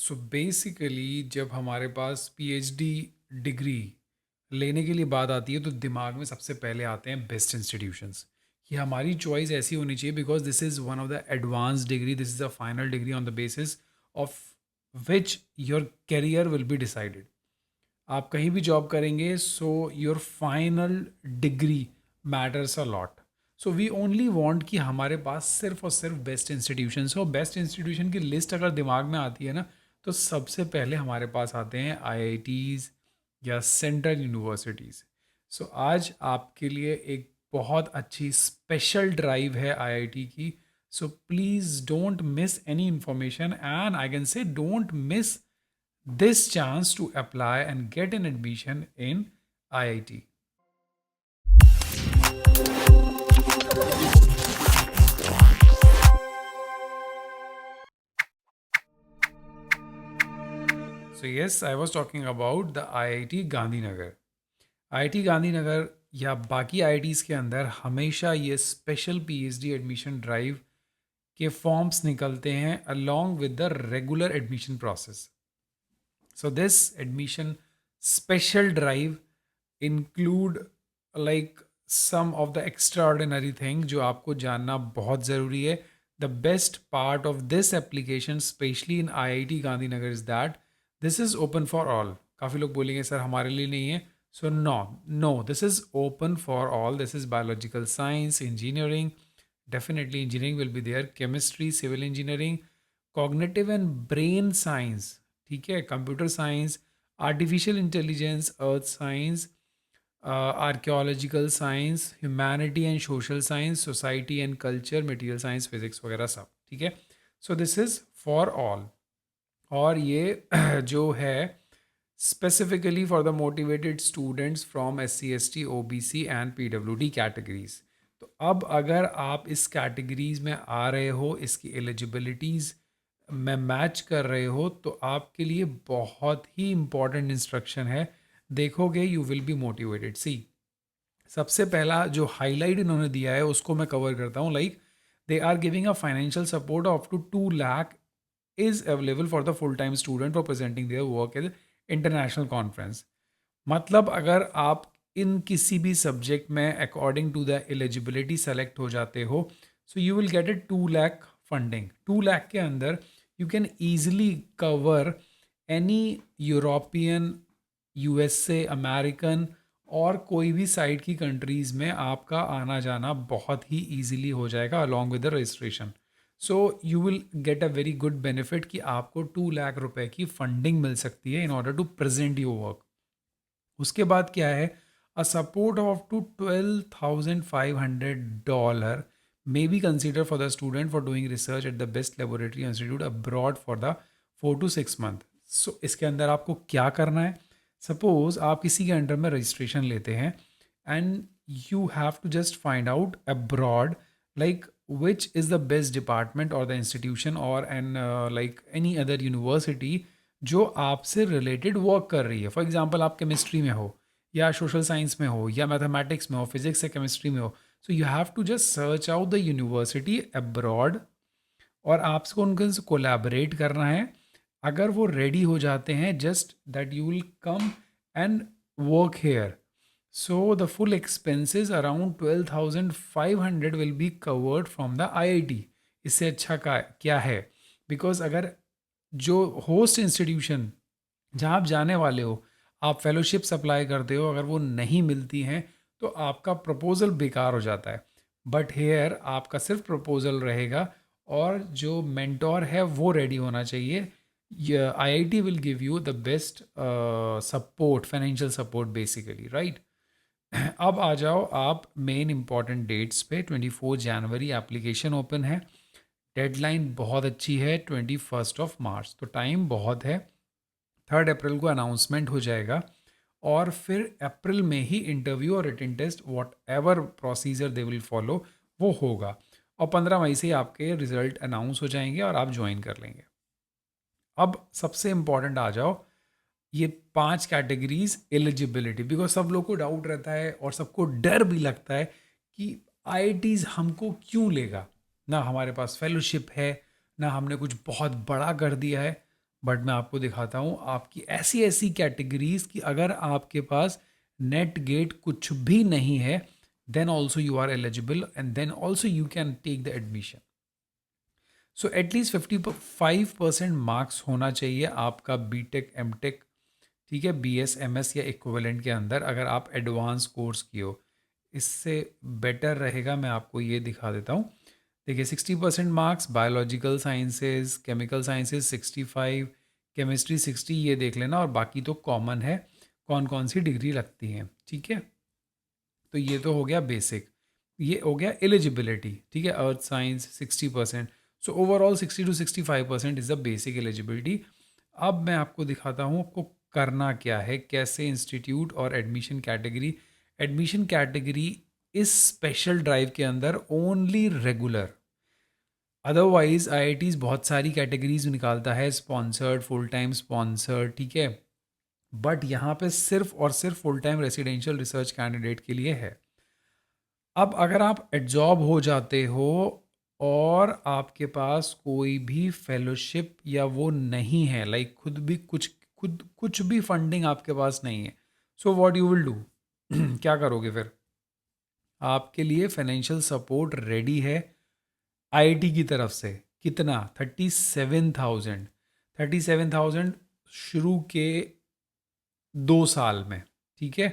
So basically जब हमारे पास PhD degree लेने के लिए बात आती है तो दिमाग में सबसे पहले आते हैं बेस्ट इंस्टीट्यूशंस कि हमारी चॉइस ऐसी होनी चाहिए because this is one of the advance degree, this is a final degree on the basis of which your career will be decided. आप कहीं भी जॉब करेंगे so your final degree matters a lot. So we only want कि हमारे पास सिर्फ और सिर्फ बेस्ट इंस्टीट्यूशंस हो। बेस्ट इंस्टीट्यूशन की लिस्ट अगर दिमाग में आती है ना तो सबसे पहले हमारे पास आते हैं आईआईटीज़ या सेंट्रल यूनिवर्सिटीज़। सो आज आपके लिए एक बहुत अच्छी स्पेशल ड्राइव है आईआईटी की। So please don't miss any information and I can say don't miss this chance to apply and get an admission in IIT. So yes, I was talking about the IIT Gandhinagar. IIT Gandhinagar या बाकी IITs के अंदर हमेशा ये special PhD admission drive के forms निकलते हैं along with the regular admission process. So this admission special drive include like some of the extraordinary thing जो आपको जानना बहुत ज़रूरी है. The best part of this application, especially in IIT Gandhinagar, is that this is open for all. काफ़ी लोग बोलेंगे sir हमारे लिए नहीं है. So no, this is open for all. This is biological science, engineering. Definitely engineering will be there. Chemistry, civil engineering, cognitive and brain science. ठीक है, computer science, artificial intelligence, earth science, archaeological science, humanity and social science, society and culture, material science, physics वगैरह सब. ठीक है, so this is for all. और ये जो है specifically for the motivated students from SC ST OBC and PWD categories. तो अब अगर आप इस कैटेगरीज में आ रहे हो, इसकी एलिजिबिलिटीज़ में मैच कर रहे हो, तो आपके लिए बहुत ही इम्पॉर्टेंट इंस्ट्रक्शन है. देखोगे यू विल बी मोटिवेटेड. सी, सबसे पहला जो हाईलाइट इन्होंने दिया है उसको मैं कवर करता हूँ. Like they are giving a financial support of to 2 lakh is available for the full-time student for presenting their work at international conference. मतलब अगर आप इन किसी भी सब्जेक्ट में according to the eligibility select हो जाते हो, so you will get a 2 lakh funding. 2 lakh के अंदर you can easily cover any European, USA, American और कोई भी साइड की कंट्रीज़ में आपका आना जाना बहुत ही ईजिली हो जाएगा along with the registration. So you will get a very good benefit कि आपको 2 लाख रुपए की फंडिंग मिल सकती है in order to present your work. उसके बाद क्या है, a support of to $12,500 may be considered for the student for doing research at the best laboratory institute abroad for the 4 to 6 month. सो इसके अंदर आपको क्या करना है, सपोज आप किसी के अंडर में रजिस्ट्रेशन लेते हैं and you have to just find out abroad like which is the best department or the institution or an like any other university जो आपसे रिलेटेड वर्क कर रही है. फॉर एग्जांपल आप केमिस्ट्री में हो या सोशल साइंस में हो या मैथमेटिक्स में हो, फिजिक्स या केमिस्ट्री में हो, so you have to just search out the university abroad और आपको उनके से कोलैबोरेट करना है. अगर वो रेडी हो जाते हैं just that you will come and work here. So the full expenses around 12,500 will be covered from the IIT. इससे अच्छा का क्या है, बिकॉज अगर जो होस्ट इंस्टीट्यूशन जहाँ आप जाने वाले हो, आप फेलोशिप्स अप्लाई करते हो, अगर वो नहीं मिलती हैं तो आपका प्रपोज़ल बेकार हो जाता है. बट हेयर आपका सिर्फ प्रपोज़ल रहेगा और जो मेंटोर है वो रेडी होना चाहिए. IIT will give you the best support, financial support basically, right. अब आ जाओ आप मेन इंपॉर्टेंट डेट्स पे. 24 जनवरी एप्लीकेशन ओपन है. डेडलाइन बहुत अच्छी है 21 मार्च, तो टाइम बहुत है. 3 अप्रैल को अनाउंसमेंट हो जाएगा और फिर अप्रैल में ही इंटरव्यू और written test whatever procedure they will follow वो होगा. और 15 मई से आपके रिजल्ट अनाउंस हो जाएंगे और आप ज्वाइन कर लेंगे. अब सबसे इम्पॉर्टेंट आ जाओ, ये 5 कैटेगरीज एलिजिबिलिटी, बिकॉज सब लोग को डाउट रहता है और सबको डर भी लगता है कि IITs हमको क्यों लेगा, ना हमारे पास फेलोशिप है, ना हमने कुछ बहुत बड़ा कर दिया है. बट मैं आपको दिखाता हूँ आपकी ऐसी ऐसी कैटेगरीज कि अगर आपके पास नेट गेट कुछ भी नहीं है, then also you are eligible and then also you can take the admission. So at least 55% marks होना चाहिए आपका बी टेक एम टेक, ठीक है, बी एस एम एस या इक्विवेलेंट के अंदर, अगर आप एडवांस कोर्स की हो. इससे बेटर रहेगा, मैं आपको ये दिखा देता हूँ. देखिए 60% marks, biological sciences, chemical sciences 65, chemistry 60, ये देख लेना. और बाकी तो कॉमन है कौन कौन सी डिग्री लगती हैं, ठीक है. तो ये तो हो गया बेसिक, ये हो गया एलिजिबिलिटी, ठीक है. Earth science 60%. So overall 60 to 65% is the basic eligibility. अब मैं आपको दिखाता हूँ आपको करना क्या है, कैसे इंस्टीट्यूट और एडमिशन कैटेगरी इस स्पेशल ड्राइव के अंदर ओनली रेगुलर. अदरवाइज आईआईटीज़ बहुत सारी कैटेगरीज निकालता है, स्पॉन्सर्ड, फुल टाइम स्पॉन्सर्ड, ठीक है. बट यहाँ पे सिर्फ और सिर्फ full time residential research candidate के लिए है. अब अगर आप एडजॉब हो जाते हो और आपके पास कोई भी फेलोशिप या वो नहीं है, लाइक खुद कुछ भी फंडिंग आपके पास नहीं है, so what you will do, क्या करोगे फिर. आपके लिए फाइनेंशियल सपोर्ट रेडी है आईआईटी की तरफ से. कितना? 37,000. 37,000 शुरू के 2 साल में, ठीक है.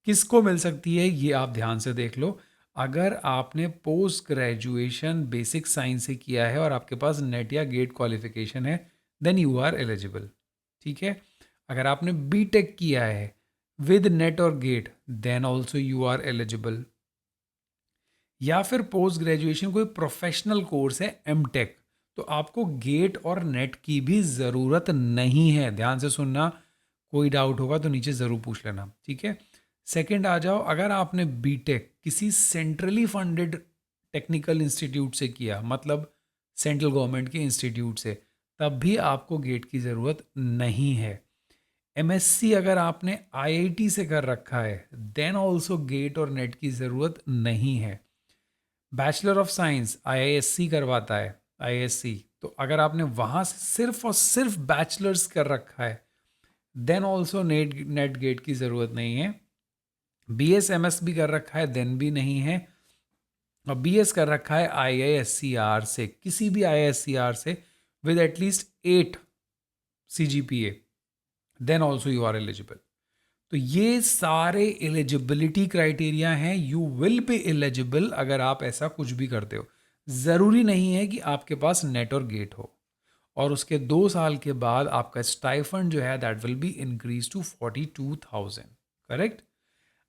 किसको मिल सकती है ये आप ध्यान से देख लो. अगर आपने पोस्ट ग्रेजुएशन बेसिक साइंस से किया है और आपके पास नेट या गेट क्वालिफिकेशन है, देन यू आर एलिजिबल, ठीक है. अगर आपने बीटेक किया है विद नेट और GATE, then also you are eligible. या फिर पोस्ट ग्रेजुएशन कोई प्रोफेशनल कोर्स है एम टेक, तो आपको गेट और नेट की भी ज़रूरत नहीं है. ध्यान से सुनना, कोई डाउट होगा तो नीचे ज़रूर पूछ लेना, ठीक है. सेकंड आ जाओ, अगर आपने बीटेक किसी सेंट्रली फंडेड टेक्निकल इंस्टीट्यूट से किया, मतलब सेंट्रल गवर्नमेंट के इंस्टीट्यूट से, तब भी आपको गेट की ज़रूरत नहीं है. एमएससी अगर आपने आईआईटी से कर रखा है, देन ऑल्सो गेट और नेट की ज़रूरत नहीं है. बैचलर ऑफ साइंस आईआईएससी करवाता है, आईआईएससी, तो अगर आपने वहाँ से सिर्फ और सिर्फ बैचलर्स कर रखा है, देन ऑल्सो नेट गेट की ज़रूरत नहीं है. बीएसएमएस भी कर रखा है, देन भी नहीं है. और बीएस कर रखा है आईआईएससीआर से, किसी भी आईआईएससीआर से, with at least 8 CGPA, then also you are eligible. तो ये सारे एलिजिबिलिटी क्राइटेरिया हैं. यू विल बी एलिजिबल अगर आप ऐसा कुछ भी करते हो. ज़रूरी नहीं है कि आपके पास नेट और गेट हो. और उसके 2 साल के बाद आपका स्टाइफंड जो है that will be increase to 42,000, correct.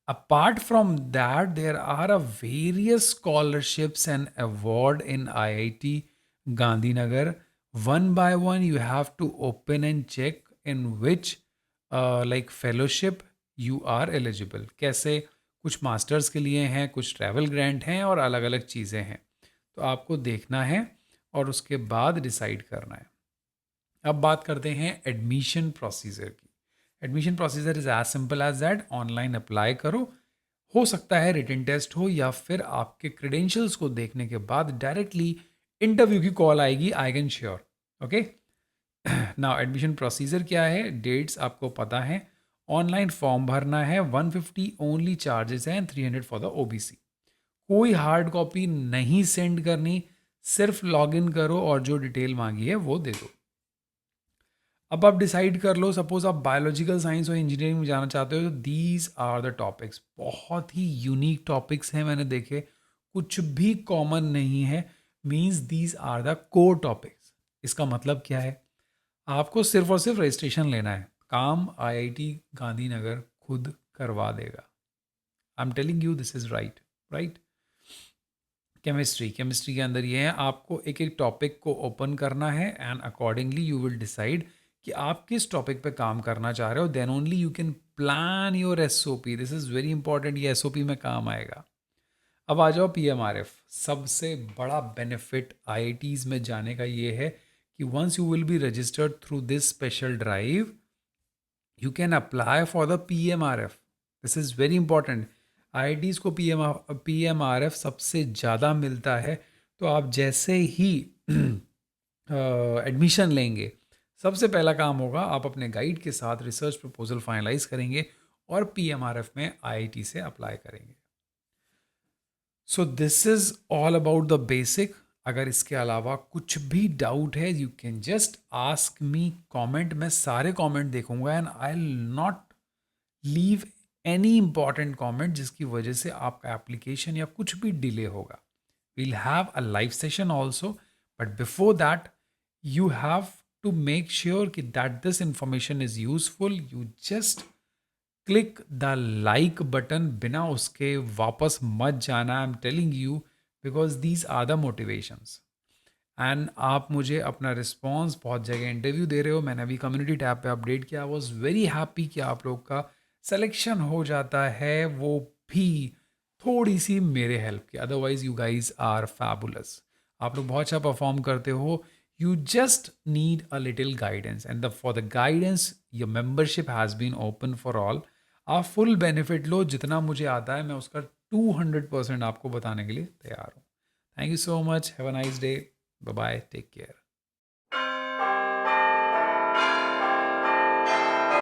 Apart from that, there are a various scholarships and award in IIT Gandhinagar. One by one, you have to open and check in which like fellowship you are eligible. कैसे? कुछ masters के लिए हैं, कुछ travel grant हैं और अलग अलग चीज़ें हैं. तो आपको देखना है और उसके बाद डिसाइड करना है. अब बात करते हैं एडमिशन प्रोसीजर की. Admission procedure is as simple as that. Online apply करो, हो सकता है रिटन टेस्ट हो या फिर आपके क्रेडेंशियल्स को देखने के बाद डायरेक्टली इंटरव्यू की कॉल आएगी, I can sure. Okay. Now admission procedure क्या है, डेट्स आपको पता है. ऑनलाइन फॉर्म भरना है, 150 ओनली चार्जेस हैं, 300 फॉर द ओबीसी. कोई हार्ड कॉपी नहीं सेंड करनी, सिर्फ लॉगिन करो और जो डिटेल मांगी है वो दे दो. अब आप डिसाइड कर लो, सपोज आप बायोलॉजिकल साइंस और इंजीनियरिंग में जाना चाहते हो, तो दीज आर द टॉपिक्स. बहुत ही यूनिक टॉपिक्स हैं, मैंने देखे, कुछ भी कॉमन नहीं है. Means these are the core topics. इसका मतलब क्या है, आपको सिर्फ और सिर्फ रजिस्ट्रेशन लेना है, काम आईआईटी गांधीनगर खुद करवा देगा. आई am telling you this is right, right. Chemistry के अंदर ये है, आपको एक एक टॉपिक को ओपन करना है and accordingly you will decide कि आप किस टॉपिक पे काम करना चाह रहे हो. Then only you can plan your SOP. This is very important, ये एसओपी में काम आएगा. अब आ जाओ पीएमआरएफ. सबसे बड़ा बेनिफिट आईआईटीज़ में जाने का ये है कि once you will be registered through this special drive, you can apply for the PMRF. This is very important. IITs को पीएमआरएफ सबसे ज़्यादा मिलता है. तो आप जैसे ही एडमिशन लेंगे, सबसे पहला काम होगा, आप अपने गाइड के साथ रिसर्च प्रपोजल फाइनलाइज करेंगे और पीएमआरएफ में आईआईटी से अप्लाई करेंगे। So this is all about the basic. अगर इसके अलावा कुछ भी डाउट है, you can just ask me comment. मैं सारे कमेंट देखूंगा and I will not leave any important comment जिसकी वजह से आपका एप्लीकेशन या कुछ भी डिले होगा। We'll have a live session also, but before that you have to make sure कि that this information is useful. You just click the like button, बिना उसके वापस मत जाना। I am telling you, because these are the motivations. And आप मुझे अपना response, बहुत जगह इंटरव्यू दे रहे हो, मैंने अभी कम्युनिटी टैब पे अपडेट किया। आई वॉज वेरी हैप्पी कि आप लोग का सिलेक्शन हो जाता है, वो भी थोड़ी सी मेरे हेल्प की। Otherwise you guys are fabulous, आप लोग बहुत अच्छा परफॉर्म करते हो। You just need a little guidance, and for the guidance, your membership has been open for all. आप फुल बेनिफिट लो, जितना मुझे आता है मैं उसका 200% आपको बताने के लिए तैयार हूँ। Thank you so much, have a nice day, bye bye, take care.